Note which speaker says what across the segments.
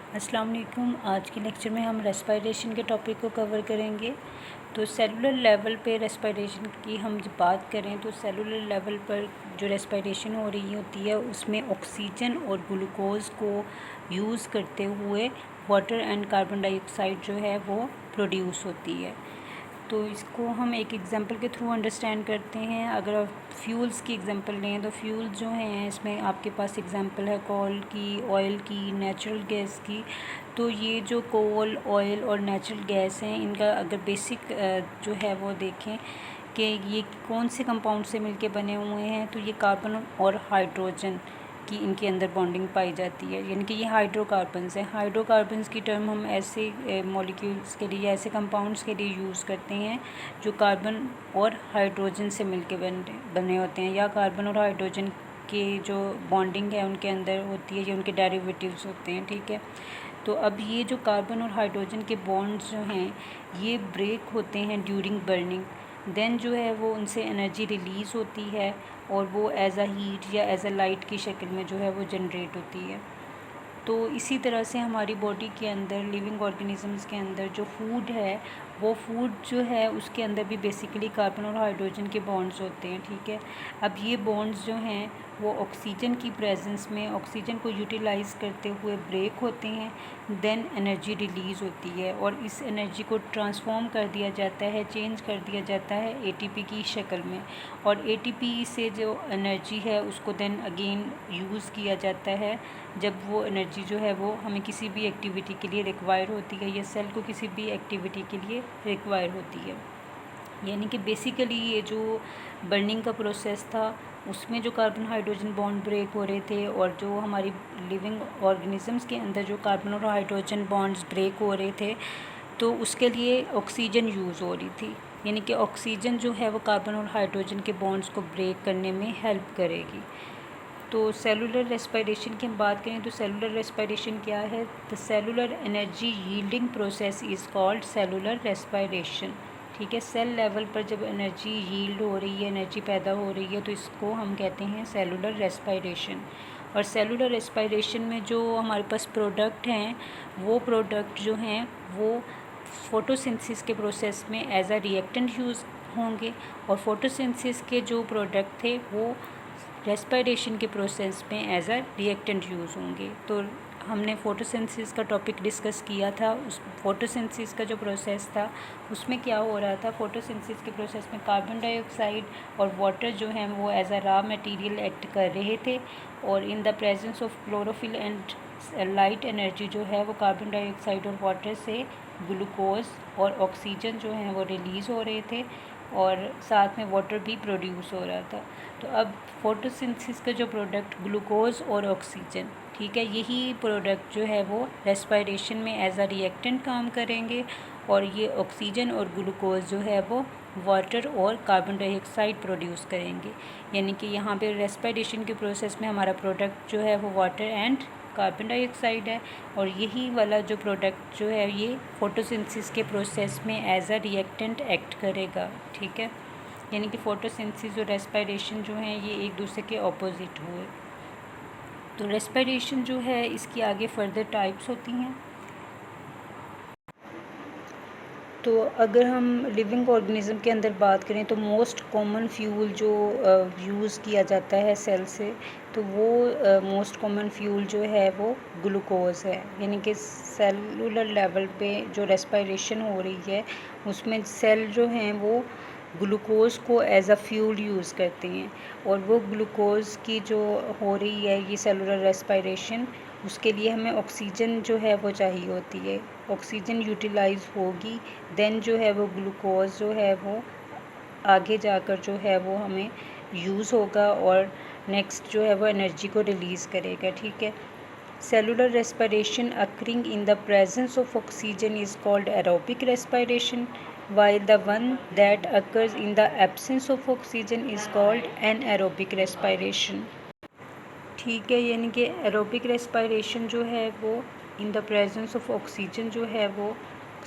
Speaker 1: अस्सलाम वालेकुम। आज के लेक्चर में हम रेस्पिरेशन के टॉपिक को कवर करेंगे। तो सेलुलर लेवल पे रेस्पिरेशन की हम जब बात करें तो सेलुलर लेवल पर जो रेस्पिरेशन हो रही होती है उसमें ऑक्सीजन और ग्लूकोज़ को यूज़ करते हुए वाटर एंड कार्बन डाइऑक्साइड जो है वो प्रोड्यूस होती है। तो इसको हम एक एग्जांपल के थ्रू अंडरस्टैंड करते हैं। अगर आप फ्यूल्स की एग्जांपल लें तो फ्यूल जो हैं इसमें आपके पास एग्जांपल है कोल की, ऑयल की, नेचुरल गैस की। तो ये जो कोल, ऑयल और नेचुरल गैस हैं इनका अगर बेसिक जो है वो देखें कि ये कौन से कंपाउंड से मिलके बने हुए हैं, तो ये कार्बन और हाइड्रोजन की इनके अंदर बॉन्डिंग पाई जाती है, यानी कि ये हाइड्रोकार्बन्स हैं। हाइड्रोकार्बन्स की टर्म हम ऐसे मॉलिक्यूल्स के लिए, ऐसे कंपाउंड्स के लिए यूज़ करते हैं जो कार्बन और हाइड्रोजन से मिलके बने होते हैं, या कार्बन और हाइड्रोजन के जो बॉन्डिंग है उनके अंदर होती है, ये उनके डेरिवेटिव्स होते हैं। ठीक है, तो अब ये जो कार्बन और हाइड्रोजन के बॉन्ड्स जो हैं ये ब्रेक होते हैं ड्यूरिंग बर्निंग। देन जो है वो उनसे एनर्जी रिलीज़ होती है और वो एज़ अ हीट या एज़ अ लाइट की शक्ल में जो है वो जनरेट होती है। तो इसी तरह से हमारी बॉडी के अंदर, लिविंग ऑर्गेनिजम्स के अंदर जो फूड है वो फूड जो है उसके अंदर भी बेसिकली कार्बन और हाइड्रोजन के बॉन्ड्स होते हैं। ठीक है, अब ये बॉन्ड्स जो हैं वो ऑक्सीजन की प्रेजेंस में ऑक्सीजन को यूटिलाइज़ करते हुए ब्रेक होते हैं। देन एनर्जी रिलीज़ होती है और इस एनर्जी को ट्रांसफॉर्म कर दिया जाता है, चेंज कर दिया जाता है एटीपी की शक्ल में। और एटीपी से जो एनर्जी है उसको देन अगेन यूज़ किया जाता है जब वो एनर्जी जो है वो हमें किसी भी एक्टिविटी के लिए रिक्वायर होती है या सेल को किसी भी एक्टिविटी के लिए रिक्वायर होती है। यानी कि बेसिकली ये जो बर्निंग का प्रोसेस था उसमें जो कार्बन हाइड्रोजन बॉन्ड ब्रेक हो रहे थे और जो हमारी लिविंग ऑर्गेनिजम्स के अंदर जो कार्बन और हाइड्रोजन बॉन्ड्स ब्रेक हो रहे थे तो उसके लिए ऑक्सीजन यूज़ हो रही थी। यानी कि ऑक्सीजन जो है वो कार्बन और हाइड्रोजन के बॉन्ड्स को ब्रेक करने में हेल्प करेगी। तो सेलुलर रेस्पिरेशन की हम बात करें तो सेलुलर रेस्पिरेशन क्या है? The cellular energy yielding process is called cellular respiration. ठीक है, सेल लेवल पर जब एनर्जी यील्ड हो रही है, एनर्जी पैदा हो रही है, तो इसको हम कहते हैं सेलुलर रेस्पिरेशन। और सेलुलर रेस्पिरेशन में जो हमारे पास प्रोडक्ट हैं वो प्रोडक्ट जो हैं वो फोटोसिंथेसिस के प्रोसेस में एज अ रिएक्टेंट यूज़ होंगे और फोटोसिंथेसिस के जो प्रोडक्ट थे वो रेस्पिरेशन के प्रोसेस में एज अ रिएक्टेंट यूज़ होंगे। तो हमने फोटोसिंथेसिस का टॉपिक डिस्कस किया था। उस फोटोसिंथेसिस का जो प्रोसेस था उसमें क्या हो रहा था, फोटोसिंथेसिस के प्रोसेस में कार्बन डाइऑक्साइड और वाटर जो हैं वो as a raw material act कर रहे थे और in the presence of chlorophyll and light energy जो है वो कार्बन डाइऑक्साइड और वाटर से ग्लूकोज और ऑक्सीजन जो हैं वो रिलीज़ हो रहे थे और साथ में वाटर भी प्रोड्यूस हो रहा था। तो अब फोटोसिंथेसिस का जो प्रोडक्ट ग्लूकोज और ऑक्सीजन, ठीक है, यही प्रोडक्ट जो है वो रेस्पिरेशन में एज अ रिएक्टेंट काम करेंगे और ये ऑक्सीजन और ग्लूकोज जो है वो वाटर और कार्बन डाइऑक्साइड प्रोड्यूस करेंगे। यानी कि यहाँ पे रेस्पिरेशन के प्रोसेस में हमारा प्रोडक्ट जो है वो वाटर एंड कार्बन डाइऑक्साइड है और यही वाला जो प्रोडक्ट जो है ये फोटोसिंथेसिस के प्रोसेस में एज अ रिएक्टेंट एक्ट करेगा। ठीक है, यानी कि फोटोसिंथेसिस और रेस्पिरेशन जो हैं ये एक दूसरे के ऑपोजिट हुए। तो रेस्पिरेशन जो है इसकी आगे फर्दर टाइप्स होती हैं। तो अगर हम लिविंग ऑर्गेनिज्म के अंदर बात करें तो मोस्ट कॉमन फ्यूल जो यूज़ किया जाता है सेल से, तो वो मोस्ट कॉमन फ्यूल जो है वो ग्लूकोज है। यानी कि सेलुलर लेवल पे जो रेस्पिरेशन हो रही है उसमें सेल जो हैं वो ग्लूकोज को एज अ फ्यूल यूज़ करते हैं और वो ग्लूकोज की जो हो रही है ये सेलुलर रेस्पिरेशन, उसके लिए हमें ऑक्सीजन जो है वो चाहिए होती है। ऑक्सीजन यूटिलाइज़ होगी देन जो है वो ग्लूकोज जो है वो आगे जाकर जो है वो हमें यूज़ होगा और नेक्स्ट जो है वो एनर्जी को रिलीज़ करेगा। ठीक है, cellular respiration occurring in the presence of oxygen is called aerobic respiration while the one that occurs in the absence of oxygen is called anaerobic respiration। ठीक है, यानी कि एरोबिक रेस्पिरेशन जो है वो इन द प्रेजेंस ऑफ ऑक्सीजन जो है वो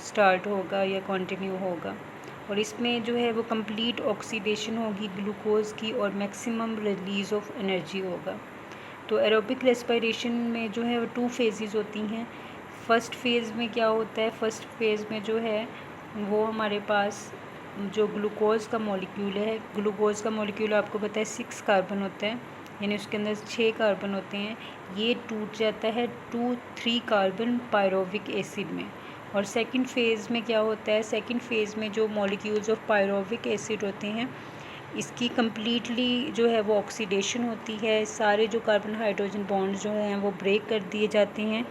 Speaker 1: स्टार्ट होगा या कंटिन्यू होगा और इसमें जो है वो कंप्लीट ऑक्सीडेशन होगी ग्लूकोज की और मैक्सिमम रिलीज़ ऑफ एनर्जी होगा। तो एरोबिक रेस्पिरेशन में जो है वो 2 फेजेस होती हैं। फ़र्स्ट फेज़ में क्या होता है, फ़र्स्ट फेज़ में जो है वो हमारे पास जो ग्लूकोज़ का मॉलिक्यूल है, ग्लूकोज़ का मॉलिक्यूल आपको पता है 6 कार्बन होता है, यानी उसके अंदर 6 कार्बन होते हैं। ये टूट जाता है 2-3 कार्बन पायरोविक एसिड में। और सेकंड फेज़ में क्या होता है, सेकंड फेज़ में जो मॉलिक्यूल्स ऑफ पायरोविक एसिड होते हैं, इसकी कम्प्लीटली जो है वो ऑक्सीडेशन होती है। सारे जो कार्बन हाइड्रोजन बॉन्ड्स जो हैं वो ब्रेक कर दिए जाते हैं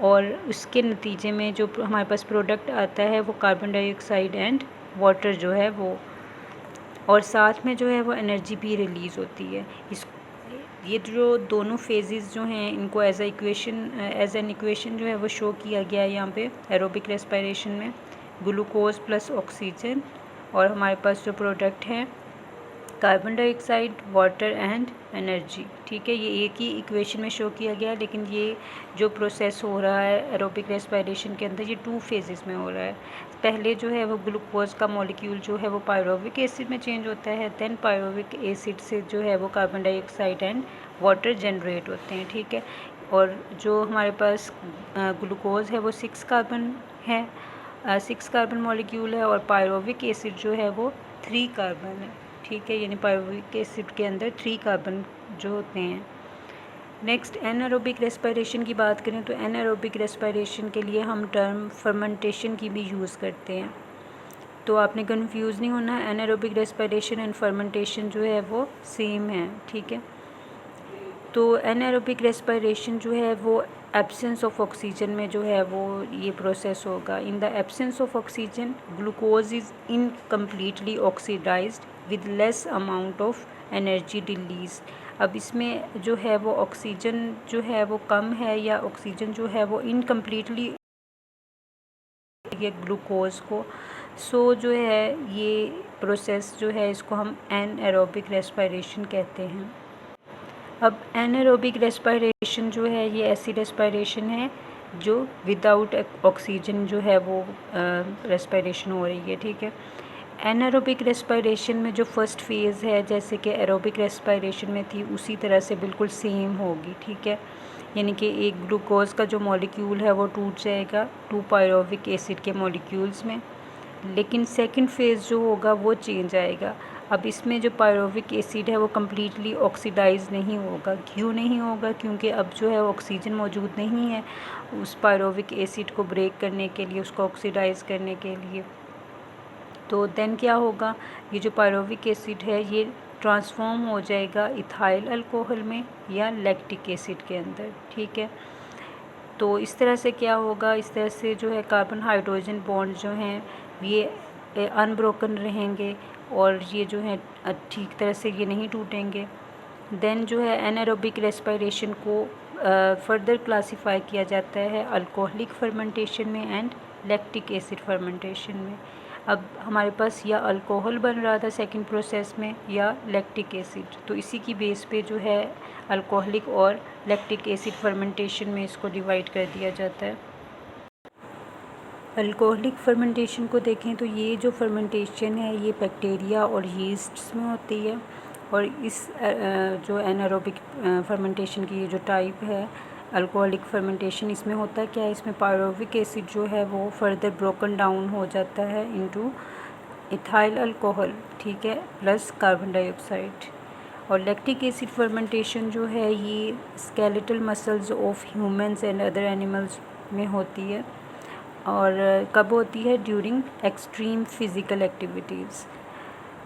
Speaker 1: और उसके नतीजे में जो हमारे पास प्रोडक्ट आता है वो कार्बन डाइऑक्साइड एंड वाटर जो है वो, और साथ में जो है वो एनर्जी भी रिलीज़ होती है। इस ये जो दोनों फेजेस जो हैं इनको एज एन इक्वेशन जो है वो शो किया गया है यहाँ पे एरोबिक रेस्पिरेशन में, ग्लूकोज प्लस ऑक्सीजन और हमारे पास जो प्रोडक्ट हैं carbon dioxide, water and energy. ठीक है, ये एक ही इक्वेशन में शो किया गया है, लेकिन ये जो प्रोसेस हो रहा है एरोबिक रेस्पिरेशन के अंदर ये 2 फेजेस में हो रहा है। पहले जो है वो ग्लूकोज का मॉलिक्यूल जो है वो पायरोविक एसिड में चेंज होता है, देन पायरोविक एसिड से जो है वो carbon dioxide and water generate होते हैं। ठीक है, और जो हमारे पास ग्लूकोज है वो 6 कार्बन है, 6 कार्बन मॉलिक्यूल है, और पायरोविक एसिड जो है वो 3 कार्बन है। ठीक है, यानी पायरोविक एसिड के अंदर 3 कार्बन जो होते हैं। नेक्स्ट एनारोबिक रेस्पिरेशन की बात करें तो एनारोबिक रेस्पिरेशन के लिए हम टर्म फर्मेंटेशन की भी यूज़ करते हैं, तो आपने कंफ्यूज नहीं होना। एनारोबिक रेस्पिरेशन एंड फर्मेंटेशन जो है वो सेम है। ठीक है, तो एनारोबिक रेस्पिरेशन जो है वो एब्सेंस ऑफ ऑक्सीजन में जो है वो ये प्रोसेस होगा। In the absence of oxygen glucose is incompletely oxidised with less amount of energy release. अब इसमें जो है वो ऑक्सीजन जो है वो कम है, या ऑक्सीजन जो है वो इनकम्प्लीटली ग्लूकोज को, सो जो है ये प्रोसेस जो है इसको हम एनएरोबिक रेस्पिरेशन कहते हैं। अब एनारोबिक रेस्पिरेशन जो है ये ऐसी रेस्पिरेशन है जो विदाउट ऑक्सीजन जो है वो रेस्पिरेशन हो रही है। ठीक है, एनारोबिक रेस्पिरेशन में जो फर्स्ट फेज़ है जैसे कि एरोबिक रेस्पिरेशन में थी उसी तरह से बिल्कुल सेम होगी। ठीक है, यानी कि एक ग्लूकोज का जो मॉलिक्यूल है वो टूट जाएगा 2 पायरोविक एसिड के मॉलिक्यूल्स में, लेकिन सेकंड फेज़ जो होगा वो चेंज आएगा। अब इसमें जो पायरोविक एसिड है वो कम्प्लीटली ऑक्सीडाइज नहीं होगा। क्यों नहीं होगा? क्योंकि अब जो है ऑक्सीजन मौजूद नहीं है उस पायरोविक एसिड को ब्रेक करने के लिए, उसको ऑक्सीडाइज करने के लिए। तो देन क्या होगा, ये जो पायरोविक एसिड है ये ट्रांसफॉर्म हो जाएगा इथाइल अल्कोहल में या लैक्टिक एसिड के अंदर। ठीक है, तो इस तरह से क्या होगा, इस तरह से जो है कार्बन हाइड्रोजन बॉन्ड जो हैं ये अनब्रोकन रहेंगे और ये जो है ठीक तरह से ये नहीं टूटेंगे। देन जो है एनारोबिक रेस्पिरेशन को फर्दर क्लासिफाई किया जाता है अल्कोहलिक फर्मेंटेशन में एंड लैक्टिक एसिड फर्मेंटेशन में। अब हमारे पास या अल्कोहल बन रहा था सेकंड प्रोसेस में या लैक्टिक एसिड, तो इसी की बेस पे जो है अल्कोहलिक और लैक्टिक एसिड फर्मेंटेशन में इसको डिवाइड कर दिया जाता है। अल्कोहलिक फर्मेंटेशन को देखें तो ये जो फर्मेंटेशन है ये बैक्टीरिया और यीस्ट्स में होती है, और इस जो एनारोबिक फर्मेंटेशन की ये जो टाइप है अल्कोहलिक फर्मेंटेशन, इसमें होता क्या है, इसमें पायरोविक एसिड जो है वो फर्दर ब्रोकन डाउन हो जाता है इनटू इथाइल अल्कोहल। ठीक है, प्लस कार्बन डाइऑक्साइड। और लैक्टिक एसिड फर्मेंटेशन जो है ये skeletal muscles of humans and other animals में होती है, और कब होती है, during extreme physical activities.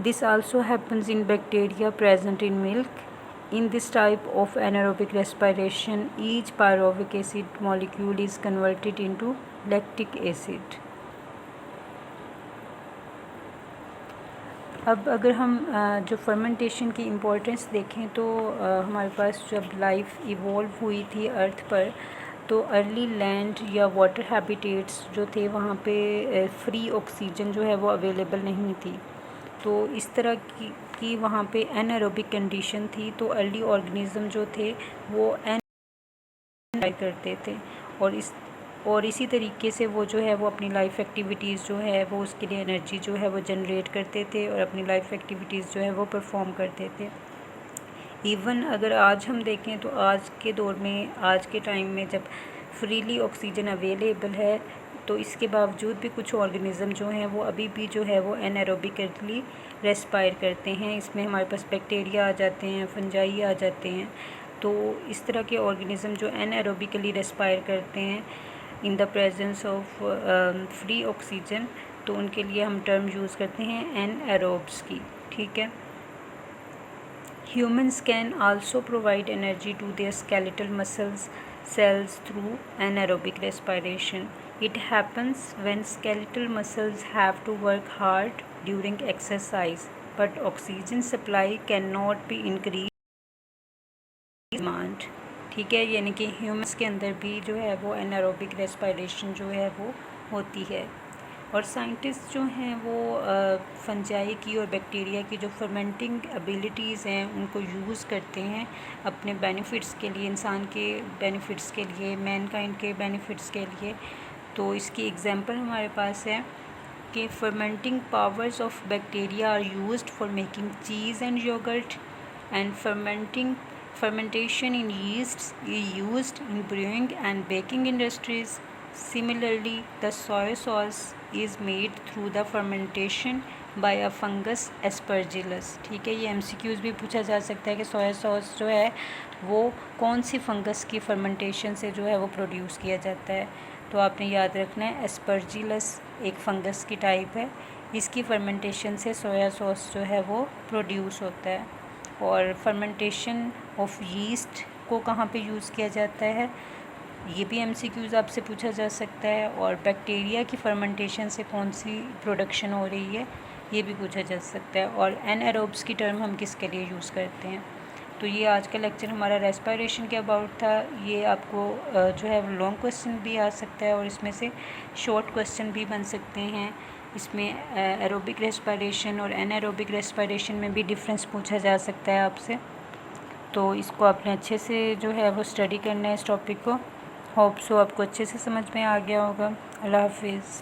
Speaker 1: This also happens in bacteria present in milk. In this type of anaerobic respiration, each pyruvic acid molecule is converted into lactic acid. अब अगर हम जो फर्मेंटेशन की इम्पोर्टेंस देखें तो हमारे पास जब लाइफ इवॉल्व हुई थी अर्थ पर, तो अर्ली लैंड या वाटर हैबिटेट्स जो थे वहाँ पे फ्री ऑक्सीजन जो है वो अवेलेबल नहीं थी, तो इस तरह की वहाँ पे एनारोबिक कंडीशन थी। तो अर्ली ऑर्गेनिज्म जो थे वो करते थे, और इसी तरीके से वो जो है वो अपनी लाइफ एक्टिविटीज़ जो है वो उसके लिए एनर्जी जो है वो जनरेट करते थे और अपनी लाइफ एक्टिविटीज़ जो है वो परफॉर्म करते थे। इवन अगर आज हम देखें तो आज के दौर में, आज के टाइम में जब फ्रीली ऑक्सीजन अवेलेबल है, तो इसके बावजूद भी कुछ ऑर्गेनिज़म जो हैं वो अभी भी जो है वो एनारोबिकली रेस्पायर करते हैं। इसमें हमारे पास बैक्टीरिया आ जाते हैं, फंजाई आ जाते हैं। तो इस तरह के ऑर्गेनिज़म जो एनारोबिकली रेस्पायर करते हैं इन the presence of free oxygen, तो उनके लिए हम टर्म यूज़ करते हैं एनएरोब्स की। ठीक है। Humans can also provide energy to their skeletal muscles cells through anaerobic respiration. It happens when skeletal muscles have to work hard during exercise, but oxygen supply cannot be increased demand. ठीक है, यानी कि humans के अंदर भी जो है वो एनारोबिक रेस्पिरेशन जो है वो होती है। और साइंटिस्ट जो हैं वो फंजाई की और बैक्टीरिया की जो फर्मेंटिंग एबिलिटीज़ हैं उनको यूज़ करते हैं अपने बेनिफिट्स के लिए, इंसान के बेनिफिट्स के लिए, मैनकाइंड के बेनिफिट्स के लिए। तो इसकी एग्जांपल हमारे पास है कि fermenting powers of bacteria are used for making cheese and yogurt, and fermentation in yeasts is used in brewing and baking industries. Similarly, the soy sauce is made through the fermentation by a fungus Aspergillus. ठीक है, ये MCQs भी पूछा जा सकता है कि soya sauce जो है वो कौन सी फंगस की फर्मेंटेशन से जो है वो प्रोड्यूस किया जाता है। तो आपने याद रखना है एस्परजिलस एक फंगस की टाइप है, इसकी फर्मेंटेशन से सोया सॉस जो है वो प्रोड्यूस होता है। और फर्मेंटेशन ऑफ यीस्ट को कहाँ पे यूज़ किया जाता है, ये भी MCQs आपसे पूछा जा सकता है। और बैक्टीरिया की फर्मेंटेशन से कौन सी प्रोडक्शन हो रही है, ये भी पूछा जा सकता है। और एनारोब्स की टर्म हम किसके लिए यूज़ करते हैं। तो ये आज का लेक्चर हमारा रेस्पिरेशन के अबाउट था। ये आपको जो है लॉन्ग क्वेश्चन भी आ सकता है और इसमें से शॉर्ट क्वेश्चन भी बन सकते हैं। इसमें एरोबिक रेस्पिरेशन और एनारोबिक रेस्पिरेशन में भी डिफरेंस पूछा जा सकता है आपसे। तो इसको आपने अच्छे से जो है वो स्टडी करना है इस टॉपिक को। होप सो आपको अच्छे से समझ में आ गया होगा। अल्लाह हाफिज़।